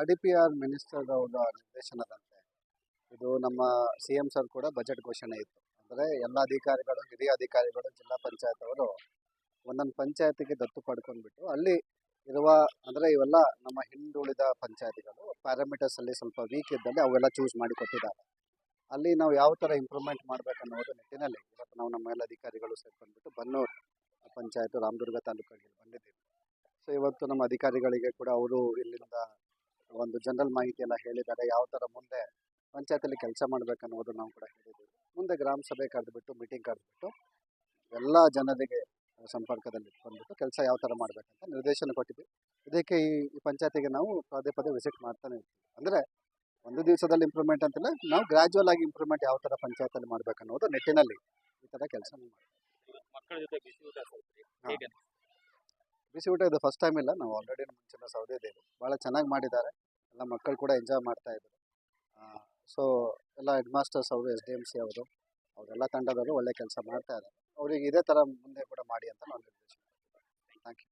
RDPR minister ಅವರ ನಿರ್ದೇಶನದಂತೆ ಇದು ನಮ್ಮ CM ಸರ್ ಕೂಡ ಬಜೆಟ್ ಘೋಷಣೆ ಇತ್ತು. ಅಂದರೆ ಎಲ್ಲ ಅಧಿಕಾರಿಗಳು, ಹಿರಿಯ ಅಧಿಕಾರಿಗಳು, ಜಿಲ್ಲಾ ಪಂಚಾಯತ್ ಅವರು ಒಂದೊಂದು ಪಂಚಾಯತಿಗೆ ದತ್ತು ಪಡ್ಕೊಂಡ್ಬಿಟ್ಟು ಅಲ್ಲಿ ಇರುವ ಅಂದರೆ ಇವೆಲ್ಲ ನಮ್ಮ ಹಿಂದುಳಿದ ಪಂಚಾಯತಿಗಳು ಪ್ಯಾರಾಮೀಟರ್ಸ್ ಅಲ್ಲಿ ಸ್ವಲ್ಪ ವೀಕ್ ಇದ್ದಲ್ಲಿ ಅವೆಲ್ಲ ಚೂಸ್ ಮಾಡಿ ಕೊಟ್ಟಿದ್ದಾರೆ. ಅಲ್ಲಿ ನಾವು ಯಾವ ಥರ ಇಂಪ್ರೂವ್ಮೆಂಟ್ ಮಾಡಬೇಕನ್ನೋದು ನಿಟ್ಟಿನಲ್ಲಿ ಇವತ್ತು ನಾವು ನಮ್ಮ ಎಲ್ಲ ಅಧಿಕಾರಿಗಳು ಸೇರ್ಕೊಂಡ್ಬಿಟ್ಟು ಬನ್ನೂರು ಪಂಚಾಯತ್ ರಾಮದುರ್ಗ ತಾಲೂಕಿಗೆ ಬಂದಿದ್ದೀವಿ. ಸೊ ಇವತ್ತು ನಮ್ಮ ಅಧಿಕಾರಿಗಳಿಗೆ ಕೂಡ ಅವರು ಇಲ್ಲಿಂದ ಒಂದು ಜನರಲ್ ಮಾಹಿತಿ ಎಲ್ಲ ಹೇಳಿದ್ದಾರೆ. ಯಾವ ಥರ ಮುಂದೆ ಪಂಚಾಯತಲ್ಲಿ ಕೆಲಸ ಮಾಡಬೇಕನ್ನೋದು ನಾವು ಕೂಡ ಹೇಳಿದ್ದೀವಿ. ಮುಂದೆ ಗ್ರಾಮ ಸಭೆ ಕರೆದುಬಿಟ್ಟು ಮೀಟಿಂಗ್ ಕರೆದುಬಿಟ್ಟು ಎಲ್ಲ ಜನರಿಗೆ ಸಂಪರ್ಕದಲ್ಲಿ ಇಟ್ಕೊಂಡ್ಬಿಟ್ಟು ಕೆಲಸ ಯಾವ ಥರ ಮಾಡಬೇಕಂತ ನಿರ್ದೇಶನ ಕೊಟ್ಟಿದ್ದೀವಿ. ಇದಕ್ಕೆ ಈ ಪಂಚಾಯತಿಗೆ ನಾವು ಪದೇ ಪದೇ ವಿಸಿಟ್ ಮಾಡ್ತಾನೆ ಇರ್ತೀವಿ. ಅಂದರೆ ಒಂದು ದಿವಸದಲ್ಲಿ ಇಂಪ್ರೂವ್ಮೆಂಟ್ ಅಂತಿಲ್ಲ, ನಾವು ಗ್ರ್ಯಾಜುವಲ್ ಆಗಿ ಇಂಪ್ರೂವ್ಮೆಂಟ್ ಯಾವ ಥರ ಪಂಚಾಯತಲ್ಲಿ ಮಾಡಬೇಕನ್ನೋದು ನಿಟ್ಟಿನಲ್ಲಿ ಈ ಥರ ಕೆಲಸ ಮಾಡ್ತೀವಿ. ಬಿಸಿ ಊಟ ಇದು ಫಸ್ಟ್ ಟೈಮ್ ಇಲ್ಲ, ನಾವು ಆಲ್ರೆಡಿ ಮುಂಚಿನ ಸೌದಿದ್ದೇವೆ. ಭಾಳ ಚೆನ್ನಾಗಿ ಮಾಡಿದ್ದಾರೆ, ಎಲ್ಲ ಮಕ್ಕಳು ಕೂಡ ಎಂಜಾಯ್ ಮಾಡ್ತಾ ಇದ್ದಾರೆ. ಸೊ ಎಲ್ಲ ಹೆಡ್ ಮಾಸ್ಟರ್ಸ್ ಅವರು, SDMC ಅವರು, ಅವರೆಲ್ಲ ತಂಡದವರು ಒಳ್ಳೆ ಕೆಲಸ ಮಾಡ್ತಾ ಇದ್ದಾರೆ. ಅವರಿಗೆ ಇದೇ ಥರ ಮುಂದೆ ಕೂಡ ಮಾಡಿ ಅಂತ ನಾವು ನಿರ್ದೇಶನ. Thank you.